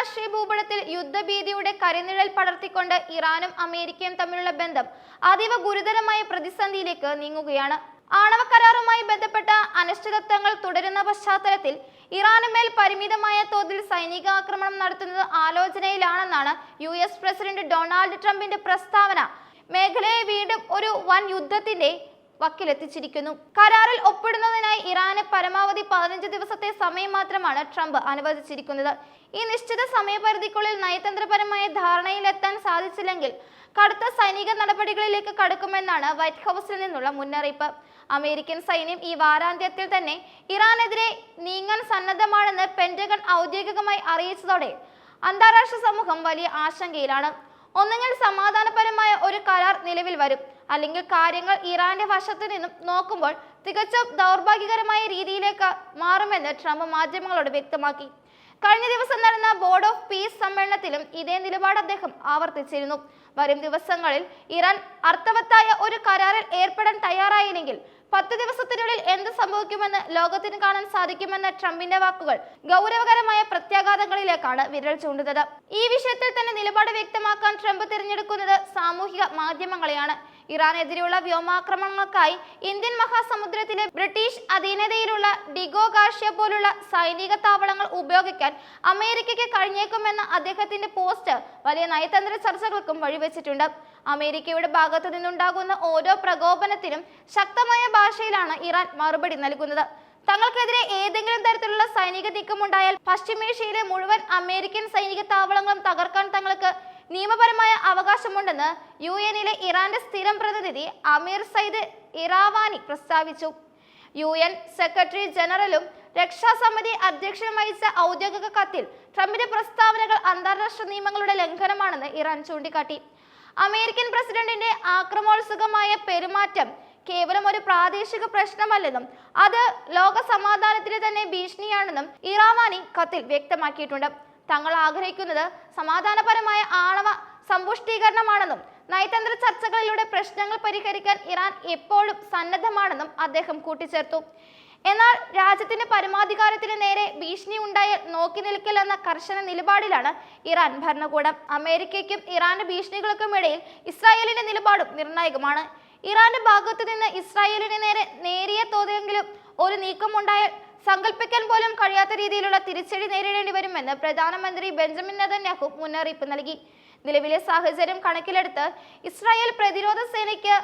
അന്താരാഷ്ട്രീയ ഭൂപടത്തിൽ യുദ്ധഭീതിയുടെ കരിനിഴൽ പടർത്തിക്കൊണ്ട് ഇറാനും അമേരിക്കയും തമ്മിലുള്ള ബന്ധം അതീവ ഗുരുതരമായ പ്രതിസന്ധിയിലേക്ക് നീങ്ങുകയാണ്. ആണവ കരാറുമായി ബന്ധപ്പെട്ട അനിശ്ചിതത്വങ്ങൾ തുടരുന്ന പശ്ചാത്തലത്തിൽ ഇറാനുമേൽ പരിമിതമായ തോതിൽ സൈനിക ആക്രമണം നടത്തുന്നത് ആലോചനയിലാണെന്നാണ് US പ്രസിഡന്റ് ഡൊണാൾഡ് ട്രംപിന്റെ പ്രസ്താവന മേഖലയെ വീണ്ടും ഒരു വൻ യുദ്ധത്തിന്റെ വക്കിലെത്തിച്ചിരിക്കുന്നു. കരാറിൽ ഒപ്പിടുന്നതിനായി ഇറാന് പരമാവധി 15 ദിവസത്തെ സമയം മാത്രമാണ് ട്രംപ് അനുവദിച്ചിരിക്കുന്നത്. ഈ നിശ്ചിത സമയപരിധിക്കുള്ളിൽ നയതന്ത്രപരമായ ധാരണയിലെത്താൻ സാധിച്ചില്ലെങ്കിൽ കടുത്ത സൈനിക നടപടികളിലേക്ക് കടക്കുമെന്നാണ് വൈറ്റ് ഹൗസിൽ നിന്നുള്ള മുന്നറിയിപ്പ്. അമേരിക്കൻ സൈന്യം ഈ വാരാന്ത്യത്തിൽ തന്നെ ഇറാനെതിരെ നീങ്ങാൻ സന്നദ്ധമാണെന്ന് പെന്റഗൺ ഔദ്യോഗികമായി അറിയിച്ചതോടെ അന്താരാഷ്ട്ര സമൂഹം വലിയ ആശങ്കയിലാണ്. ഒന്നുകിൽ സമാധാനപരമായ ഒരു കരാർ നിലവിൽ വരും, അല്ലെങ്കിൽ കാര്യങ്ങൾ ഇറാന്റെ വശത്തു നിന്നും നോക്കുമ്പോൾ തികച്ചും ദൗർഭാഗ്യകരമായ രീതിയിലേക്ക് മാറുമെന്ന് ട്രംപ് മാധ്യമങ്ങളോട് വ്യക്തമാക്കി. കഴിഞ്ഞ ദിവസം നടന്ന ബോർഡ് ഓഫ് പീസ് സമ്മേളനത്തിലും ഇതേ നിലപാട് അദ്ദേഹം ആവർത്തിച്ചിരുന്നു. വരും ദിവസങ്ങളിൽ ഇറാൻ അർത്ഥവത്തായ ഒരു കരാറിൽ ഏർപ്പെടാൻ തയ്യാറായില്ലെങ്കിൽ 10 ദിവസത്തിനുള്ളിൽ എന്ത് സംഭവിക്കുമെന്ന് ലോകത്തിന് കാണാൻ സാധിക്കുമെന്ന ട്രംപിന്റെ വാക്കുകൾ ഗൗരവകരമായ പ്രത്യാഘാതങ്ങളിലേക്കാണ് വിരൽ ചൂണ്ടുന്നത്. ഈ വിഷയത്തിൽ തന്നെ നിലപാട് വ്യക്തമാക്കാൻ ട്രംപ് തിരഞ്ഞെടുക്കുന്നത് സാമൂഹിക മാധ്യമങ്ങളെയാണ്. ഇറാനെതിരെയുള്ള വ്യോമാക്രമണങ്ങൾക്കായി ഇന്ത്യൻ മഹാസമുദ്രത്തിലെ ബ്രിട്ടീഷ് അധീനതയിലുള്ള ഡിഗോ ഗാർഷ്യ പോലുള്ള സൈനിക താവളങ്ങൾ ഉപയോഗിക്കാൻ അമേരിക്കയ്ക്ക് കഴിഞ്ഞേക്കുമെന്ന അദ്ദേഹത്തിന്റെ പോസ്റ്റ് വലിയ നയതന്ത്ര ചർച്ചകൾക്കും വഴിവെച്ചിട്ടുണ്ട്. അമേരിക്കയുടെ ഭാഗത്തു നിന്നുണ്ടാകുന്ന ഓരോ പ്രകോപനത്തിനും ശക്തമായ ഭാഷയിലാണ് ഇറാൻ മറുപടി നൽകുന്നത്. തങ്ങൾക്കെതിരെ ഏതെങ്കിലും തരത്തിലുള്ള സൈനിക നീക്കമുണ്ടായാൽ പശ്ചിമേഷ്യയിലെ മുഴുവൻ അമേരിക്കൻ സൈനിക താവളങ്ങളും തകർക്കാൻ തങ്ങൾക്ക് നിയമപരമായ അവകാശമുണ്ടെന്ന് UN-ലെ ഇറാന്റെ സ്ഥിരം പ്രതിനിധി അമീർ സയ്യിദ് ഇറാവാനി പ്രസ്താവിച്ചു. UN സെക്രട്ടറി ജനറലും രക്ഷാസമിതി അധ്യക്ഷനും വഹിച്ച ഔദ്യോഗിക കത്തിൽ ട്രംപിന്റെ പ്രസ്താവനകൾ അന്താരാഷ്ട്ര നിയമങ്ങളുടെ ലംഘനമാണെന്ന് ഇറാൻ ചൂണ്ടിക്കാട്ടി. അമേരിക്കൻ പ്രസിഡന്റിന്റെ ആക്രമണോത്സുകമായ പെരുമാറ്റം കേവലം ഒരു പ്രാദേശിക പ്രശ്നമല്ലെന്നും അത് ലോക സമാധാനത്തിന് തന്നെ ഭീഷണിയാണെന്നും ഇറാവാനി കത്തിൽ വ്യക്തമാക്കിയിട്ടുണ്ട്. തങ്ങൾ ആഗ്രഹിക്കുന്നത് സമാധാനപരമായ ആണവ സമ്പുഷ്ടീകരണമാണെന്നും നയതന്ത്ര ചർച്ചകളിലൂടെ പ്രശ്നങ്ങൾ പരിഹരിക്കാൻ ഇറാൻ എപ്പോഴും സന്നദ്ധമാണെന്നും അദ്ദേഹം കൂട്ടിച്ചേർത്തു. എന്നാൽ രാജ്യത്തിന്റെ പരമാധികാരത്തിന് നേരെ ഭീഷണി ഉണ്ടായാൽ നോക്കി നിൽക്കില്ലെന്ന കർശന നിലപാടിലാണ് ഇറാൻ ഭരണകൂടം. അമേരിക്കയ്ക്കും ഇറാന്റെ ഭീഷണികൾക്കും ഇടയിൽ ഇസ്രായേലിന്റെ നിലപാടും നിർണായകമാണ്. ഇറാന്റെ ഭാഗത്തു നിന്ന് ഇസ്രായേലിന് നേരെ നേരിയ തോതിലെങ്കിലും ഒരു നീക്കമുണ്ടായാൽ സങ്കല്പിക്കാൻ പോലും കഴിയാത്ത രീതിയിലുള്ള തിരിച്ചടി നേരിടേണ്ടി വരുമെന്ന് പ്രധാനമന്ത്രി ബെഞ്ചമിൻ നെതന്യാഹു മുന്നറിയിപ്പ് നൽകി. നിലവിലെ സാഹചര്യം കണക്കിലെടുത്ത് ഇസ്രായേൽ പ്രതിരോധ സേനയ്ക്ക്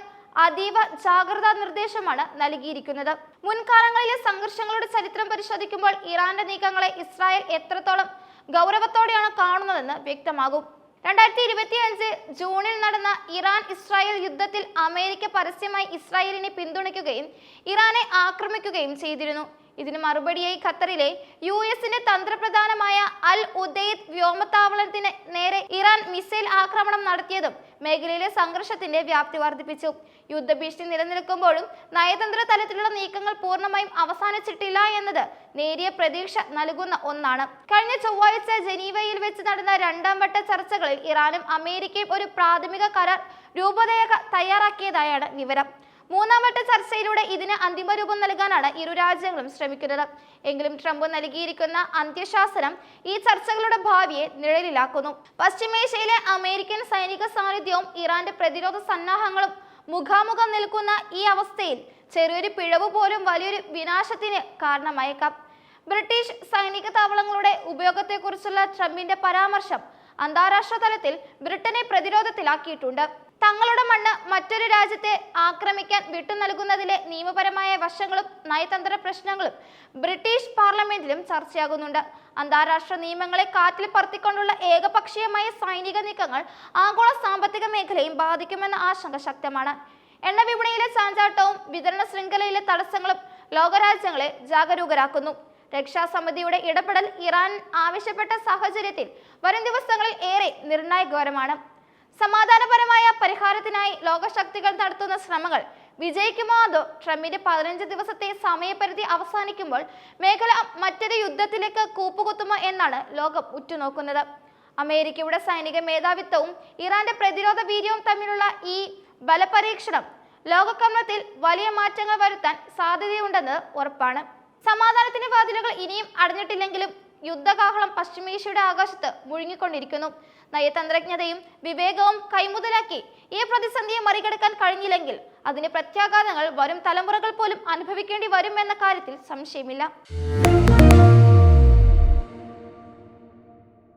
അതീവ ജാഗ്രതാ നിർദ്ദേശമാണ് നൽകിയിരിക്കുന്നത്. മുൻകാലങ്ങളിലെ സംഘർഷങ്ങളുടെ ചരിത്രം പരിശോധിക്കുമ്പോൾ ഇറാന്റെ നീക്കങ്ങളെ ഇസ്രായേൽ എത്രത്തോളം ഗൗരവത്തോടെയാണ് കാണുന്നതെന്ന് വ്യക്തമാകും. 2025 ജൂണിൽ നടന്ന ഇറാൻ ഇസ്രായേൽ യുദ്ധത്തിൽ അമേരിക്ക പരസ്യമായി ഇസ്രായേലിനെ പിന്തുണയ്ക്കുകയും ഇറാനെ ആക്രമിക്കുകയും ചെയ്തിരുന്നു. ഇതിന് മറുപടിയായി ഖത്തറിലെ US-ന്റെ തന്ത്രപ്രധാനമായ അൽ ഉദൈദ് വ്യോമത്താവളത്തിന് നേരെ ഇറാൻ മിസൈൽ ആക്രമണം നടത്തിയതും മേഖലയിലെ സംഘർഷത്തിന്റെ വ്യാപ്തി വർദ്ധിപ്പിച്ചു. യുദ്ധഭീഷണി നിലനിൽക്കുമ്പോഴും നയതന്ത്ര തലത്തിലുള്ള നീക്കങ്ങൾ പൂർണ്ണമായും അവസാനിച്ചിട്ടില്ല എന്നത് നേരിയ പ്രതീക്ഷ നൽകുന്ന ഒന്നാണ്. കഴിഞ്ഞ ചൊവ്വാഴ്ച ജനീവയിൽ വെച്ച് നടന്ന 2ാം വട്ട ചർച്ചകളിൽ ഇറാനും അമേരിക്കയും ഒരു പ്രാഥമിക കരാർ രൂപരേഖ തയ്യാറാക്കിയതായാണ് വിവരം. 3ാം വട്ട ചർച്ചയിലൂടെ ഇതിന് അന്തിമ രൂപം നൽകാനാണ് ഇരു രാജ്യങ്ങളും ശ്രമിക്കുന്നത്. എങ്കിലും ട്രംപ് നൽകിയിരിക്കുന്ന അന്ത്യശാസനം ഈ ചർച്ചകളുടെ ഭാവിയെ നിഴലിലാക്കുന്നു. പശ്ചിമേഷ്യയിലെ അമേരിക്കൻ സൈനിക സാന്നിധ്യവും ഇറാന്റെ പ്രതിരോധ സന്നാഹങ്ങളും മുഖാമുഖം നിൽക്കുന്ന ഈ അവസ്ഥയിൽ ചെറിയൊരു പിഴവ് പോലും വലിയൊരു വിനാശത്തിന് കാരണമായേക്കാം. ബ്രിട്ടീഷ് സൈനിക താവളങ്ങളുടെ ഉപയോഗത്തെക്കുറിച്ചുള്ള ട്രംപിന്റെ പരാമർശം അന്താരാഷ്ട്ര തലത്തിൽ ബ്രിട്ടനെ പ്രതിരോധത്തിലാക്കിയിട്ടുണ്ട്. തങ്ങളുടെ മണ്ണ് മറ്റൊരു രാജ്യത്തെ ആക്രമിക്കാൻ വിട്ടുനൽകുന്നതിലെ നിയമപരമായ വശങ്ങളും നയതന്ത്ര പ്രശ്നങ്ങളും ബ്രിട്ടീഷ് പാർലമെന്റിലും ചർച്ചയാകുന്നുണ്ട്. അന്താരാഷ്ട്ര നിയമങ്ങളെ കാറ്റിൽ പറത്തിക്കൊണ്ടുള്ള ഏകപക്ഷീയമായ സൈനിക നീക്കങ്ങൾ ആഗോള സാമ്പത്തിക മേഖലയും ബാധിക്കുമെന്ന ആശങ്ക ശക്തമാണ്. എണ്ണ വിപണിയിലെ ചാഞ്ചാട്ടവും വിതരണ ശൃംഖലയിലെ തടസ്സങ്ങളും ലോകരാജ്യങ്ങളെ ജാഗരൂകരാക്കുന്നു. രക്ഷാസമിതിയുടെ ഇടപെടൽ ഇറാൻ ആവശ്യപ്പെട്ട സാഹചര്യത്തിൽ വരും ദിവസങ്ങളിൽ ഏറെ നിർണായകരമാണ്. സമാധാനപരമായ പരിഹാരത്തിനായി ലോകശക്തികൾ നടത്തുന്ന ശ്രമങ്ങൾ വിജയിക്കുമോ അതോ ട്രംപിന്റെ 15 ദിവസത്തെ സമയപരിധി അവസാനിക്കുമ്പോൾ മേഖല മറ്റൊരു യുദ്ധത്തിലേക്ക് കൂപ്പുകുത്തുമോ എന്നാണ് ലോകം ഉറ്റുനോക്കുന്നത്. അമേരിക്കയുടെ സൈനിക മേധാവിത്വവും ഇറാന്റെ പ്രതിരോധ വീര്യവും തമ്മിലുള്ള ഈ ബലപരീക്ഷണം ലോകക്രമത്തിൽ വലിയ മാറ്റങ്ങൾ വരുത്താൻ സാധ്യതയുണ്ടെന്ന് ഉറപ്പാണ്. സമാധാനത്തിന്റെ വാതിലുകൾ ഇനിയും അടഞ്ഞിട്ടില്ലെങ്കിലും യുദ്ധകാഹളം പശ്ചിമേഷ്യയുടെ ആകാശത്ത് മുഴുങ്ങിക്കൊണ്ടിരിക്കുന്നു. നയതന്ത്രജ്ഞതയും വിവേകവും കൈമുതലാക്കി ഈ പ്രതിസന്ധിയെ മറികടക്കാൻ കഴിഞ്ഞില്ലെങ്കിൽ അതിന്റെ പ്രത്യാഘാതങ്ങൾ വരും തലമുറകൾ പോലും അനുഭവിക്കേണ്ടി വരും എന്ന കാര്യത്തിൽ സംശയമില്ല.